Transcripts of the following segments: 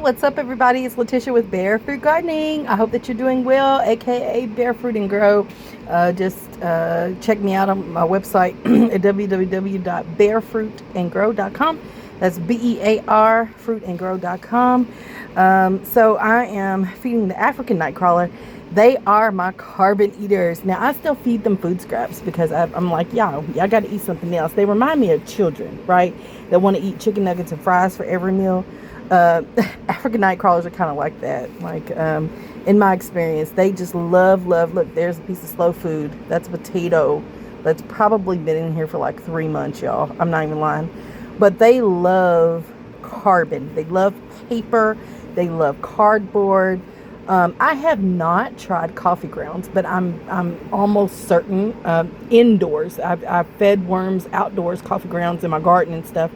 what's up everybody? It's Letitia with Bare Fruit Gardening. I hope that you're doing well, aka Bare Fruit and Grow. Just check me out on my website at www.bearfruitandgrow.com. That's BEAR fruitandgrow.com. So I am feeding the African nightcrawler. They are my carbon eaters. Now I still feed them food scraps because I'm like, y'all got to eat something else. They remind me of children, right? That want to eat chicken nuggets and fries for every meal. African night crawlers are kind of like that. Like, in my experience, they just love. Look, there's a piece of slow food. That's a potato that's probably been in here for like 3 months, y'all. I'm not even lying. But they love carbon. They love paper. They love cardboard. I have not tried coffee grounds, but I'm almost certain indoors. I've fed worms outdoors, coffee grounds in my garden and stuff.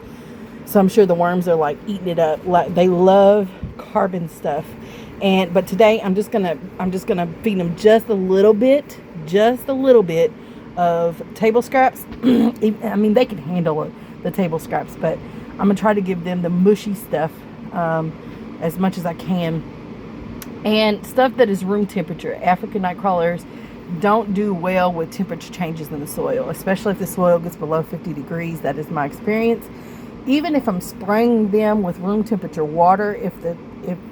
So I'm sure the worms are like eating it up. Like they love carbon stuff. But today I'm just gonna feed them just a little bit of table scraps. I mean, they can handle the table scraps, but I'm gonna try to give them the mushy stuff as much as I can, and stuff that is room temperature. African night crawlers don't do well with temperature changes in the soil, especially if the soil gets below 50 degrees. That is my experience. Even if I'm spraying them with room temperature water, if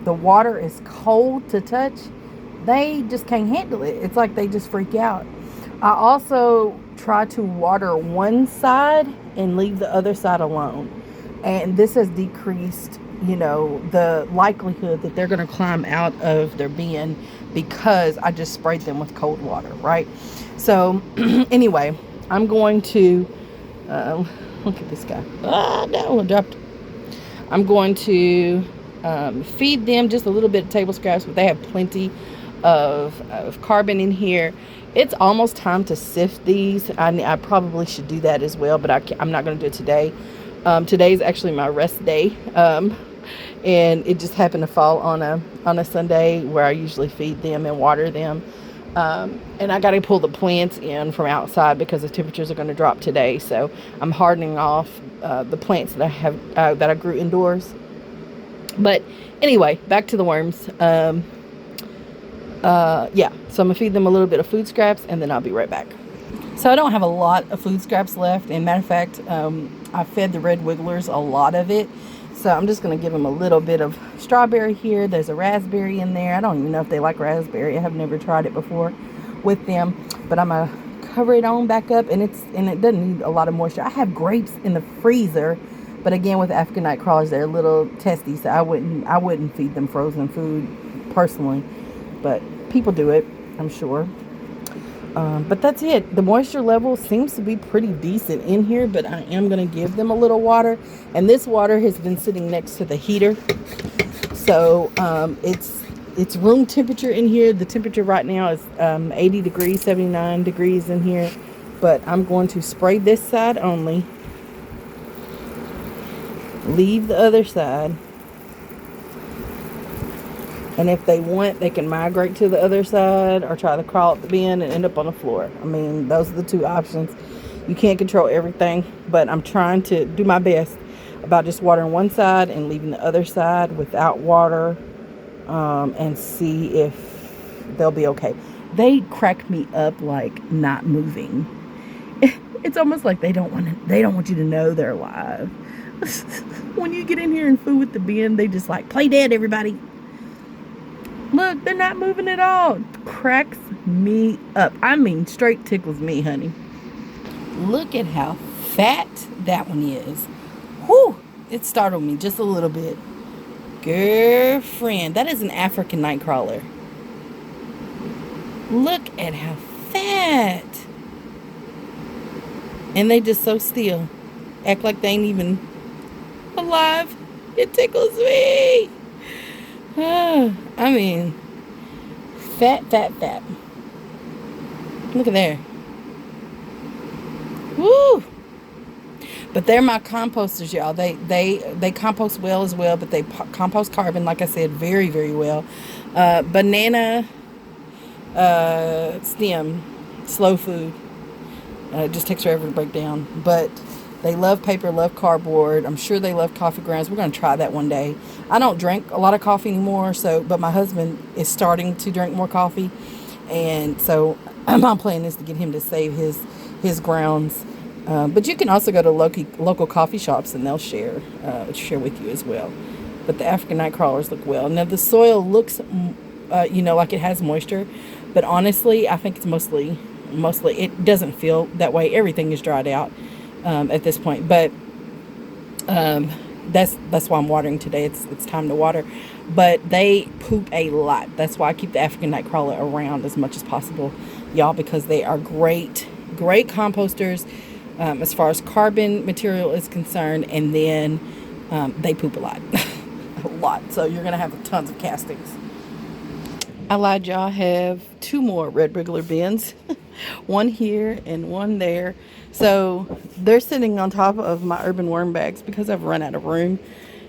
the water is cold to touch, they just can't handle it. It's like they just freak out. I also try to water one side and leave the other side alone. And this has decreased, the likelihood that they're going to climb out of their bin because I just sprayed them with cold water, right? So anyway, I'm going to... look at this guy. No, I dropped. I'm going to feed them just a little bit of table scraps, but they have plenty of carbon in here. It's almost time to sift these. I probably should do that as well, but I'm not going to do it today. Today is actually my rest day, and it just happened to fall on a Sunday where I usually feed them and water them. And I got to pull the plants in from outside because the temperatures are going to drop today. So I'm hardening off the plants that I have that I grew indoors. But anyway, back to the worms. Yeah, so I'm gonna feed them a little bit of food scraps, and then I'll be right back. So I don't have a lot of food scraps left. And matter of fact, I fed the red wigglers a lot of it. So I'm just going to give them a little bit of strawberry here. There's a raspberry in there. I don't even know if they like raspberry. I have never tried it before with them. But I'm going to cover it on back up. And it doesn't need a lot of moisture. I have grapes in the freezer. But again, with African night crawlers, they're a little testy. So I wouldn't feed them frozen food personally. But people do it, I'm sure. But that's it. The moisture level seems to be pretty decent in here, but I am going to give them a little water. And this water has been sitting next to the heater. So it's room temperature in here. The temperature right now is 80 degrees, 79 degrees in here. But I'm going to spray this side only. Leave the other side. And if they want, they can migrate to the other side or try to crawl up the bin and end up on the floor. I mean, those are the two options. You can't control everything, but I'm trying to do my best about just watering one side and leaving the other side without water, and see if they'll be okay. They crack me up like not moving. It's almost like they don't want you to know they're alive. When you get in here and fool with the bin, they just like, play dead, everybody. Look, they're not moving at all. Cracks me up. I mean, straight tickles me, honey. Look at how fat that one is. Whew, it startled me just a little bit. Girlfriend, that is an African night crawler. Look at how fat. And they just so still. Act like they ain't even alive. It tickles me. I mean, fat. Look at there. Woo! But they're my composters, y'all. They compost well as well, but they compost carbon, like I said, very, very well. Banana stem, slow food. It just takes forever to break down. But They love paper, love cardboard. I'm sure they love coffee grounds. We're going to try that one day. I don't drink a lot of coffee anymore, but my husband is starting to drink more coffee. And so my plan is to get him to save his grounds. But you can also go to local coffee shops and they'll share with you as well. But the African night crawlers look well. Now the soil looks, like it has moisture, but honestly, I think it's mostly it doesn't feel that way. Everything is dried out at this point, but that's why I'm watering today. It's time to water, but they poop a lot. That's why I keep the African night crawler around as much as possible, y'all, because they are great composters as far as carbon material is concerned, and then they poop a lot. A lot. So you're gonna have tons of castings. I lied, y'all. I have 2 more red wriggler bins. One here and one there. So they're sitting on top of my urban worm bags because I've run out of room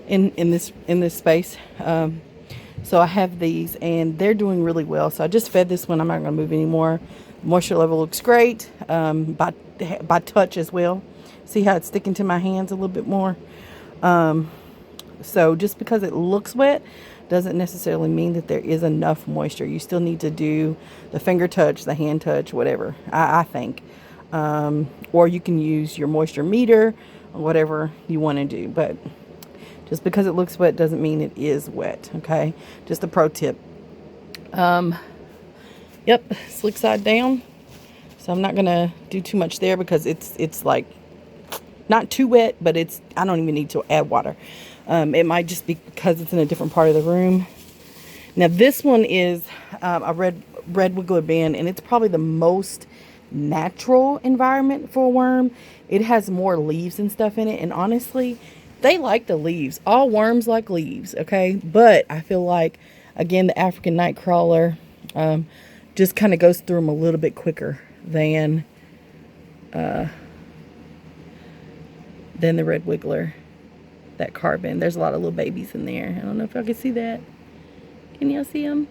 in this space. So I have these and they're doing really well. So I just fed this one. I'm not going to move anymore. Moisture level looks great by touch as well. See how it's sticking to my hands a little bit more. So just because it looks wet doesn't necessarily mean that there is enough moisture. You still need to do the finger touch, the hand touch, whatever, I think. Or you can use your moisture meter, or whatever you want to do. But just because it looks wet doesn't mean it is wet, okay? Just a pro tip. Yep, slick side down. So I'm not going to do too much there because it's like not too wet, but I don't even need to add water. It might just be because it's in a different part of the room. Now this one is a red wiggler bin, and it's probably the most natural environment for a worm. It has more leaves and stuff in it, and honestly, they like the leaves. All worms like leaves, okay? But I feel like, again, the African night crawler just kind of goes through them a little bit quicker than the red wiggler. That carbon. There's a lot of little babies in there. I don't know if y'all can see that. Can y'all see them?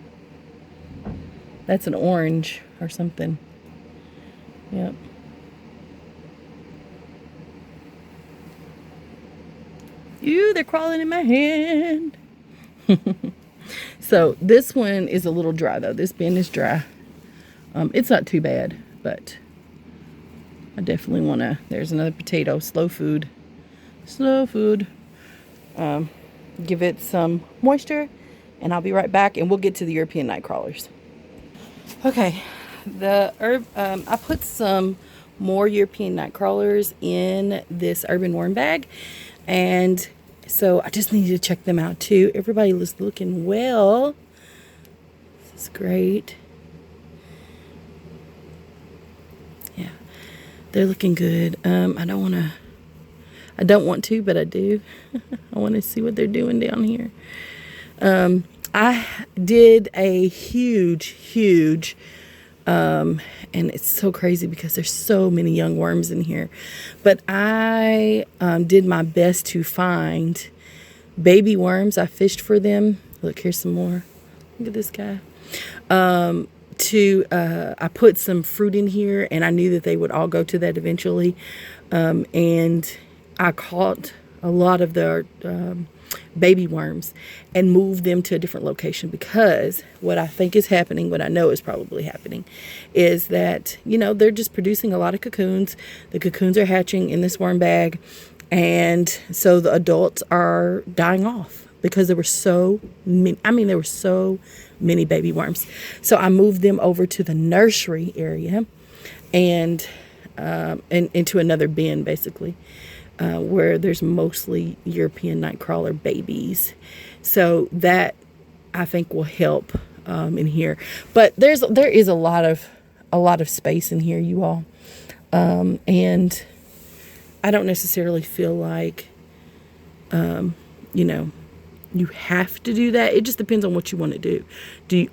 That's an orange or something. Yep. Ew, they're crawling in my hand. So this one is a little dry though. This bin is dry. It's not too bad, but I definitely want to. There's another potato. Slow food. Give it some moisture, and I'll be right back, and we'll get to the European night crawlers. Okay, I put some more European night crawlers in this urban worm bag, and so I just need to check them out too. Everybody was looking well. This is great. Yeah, they're looking good. I don't want to, but I do. I want to see what they're doing down here. I did a huge, and it's so crazy because there's so many young worms in here. But I did my best to find baby worms. I fished for them. Look, here's some more. Look at this guy. I put some fruit in here, and I knew that they would all go to that eventually. And I caught a lot of the baby worms and moved them to a different location, because what I think is happening, what I know is probably happening, is that, they're just producing a lot of cocoons. The cocoons are hatching in this worm bag, and so the adults are dying off because there were so many, baby worms. So I moved them over to the nursery area and into another bin, basically. Where there's mostly European night crawler babies. So that, I think, will help in here. But there is a lot of space in here, you all. And I don't necessarily feel like you have to do that. It just depends on what you want to do.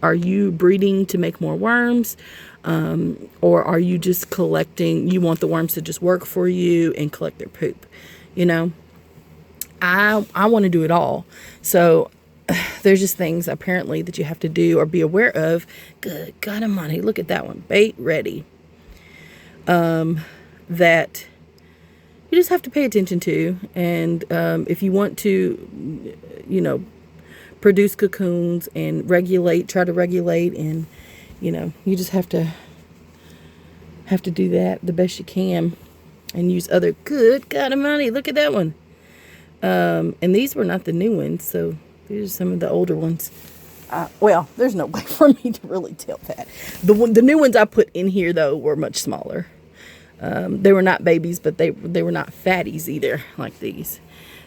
Are you breeding to make more worms? Or are you just collecting, you want the worms to just work for you and collect their poop? I want to do it all. So there's just things apparently that you have to do or be aware of. Good God Almighty, look at that one, bait ready. That you just have to pay attention to. And if you want to, you know, produce cocoons and try to regulate, and you know, you just have to do that the best you can, and use other. Good God Almighty, look at that one. And these were not the new ones, so these are some of the older ones. Well, there's no way for me to really tell that. The new ones I put in here though were much smaller. They were not babies, but they were not fatties either, like these.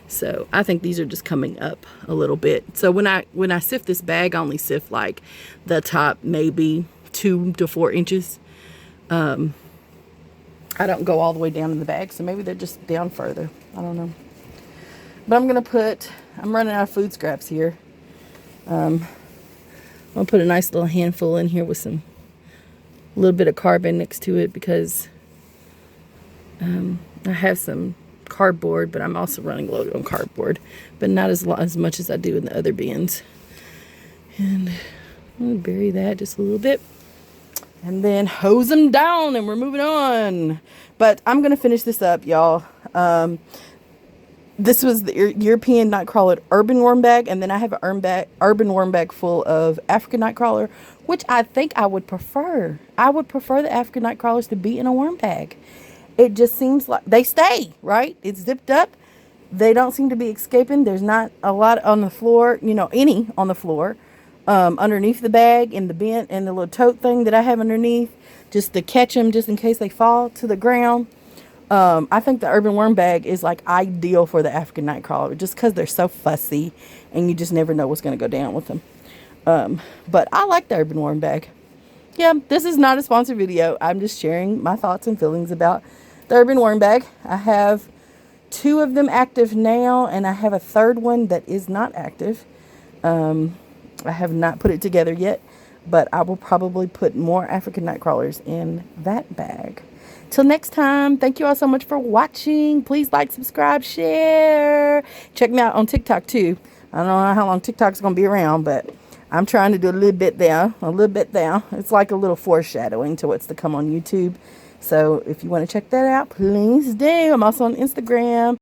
So I think these are just coming up a little bit. So when I sift this bag, I only sift like the top maybe 2 to 4 inches. I don't go all the way down in the bag, so maybe they're just down further. I don't know. But I'm running out of food scraps here. I'm gonna put a nice little handful in here with a little bit of carbon next to it, because I have some cardboard, but I'm also running low on cardboard, but not as much as I do in the other bins. And I'm gonna bury that just a little bit, and then hose them down, and we're moving on. But I'm gonna finish this up, y'all. This was the European nightcrawler urban worm bag, and then I have an urban worm bag full of African nightcrawler, which I think I would prefer. I would prefer the African nightcrawlers to be in a worm bag. It just seems like they stay, right? It's zipped up. They don't seem to be escaping. There's not a lot on the floor, you know, any on the floor, underneath the bag, in the bin, and the little tote thing that I have underneath, just to catch them just in case they fall to the ground. I think the urban worm bag is like ideal for the African nightcrawler, just because they're so fussy and you just never know what's going to go down with them. But I like the urban worm bag. Yeah, this is not a sponsored video. I'm just sharing my thoughts and feelings about the urban worm bag. I have 2 of them active now, and I have a third one that is not active. I have not put it together yet, but I will probably put more African nightcrawlers in that bag. Till next time, thank you all so much for watching. Please like, subscribe, share. Check me out on TikTok too. I don't know how long TikTok's going to be around, but I'm trying to do a little bit there. It's like a little foreshadowing to what's to come on YouTube. So if you want to check that out, please do. I'm also on Instagram.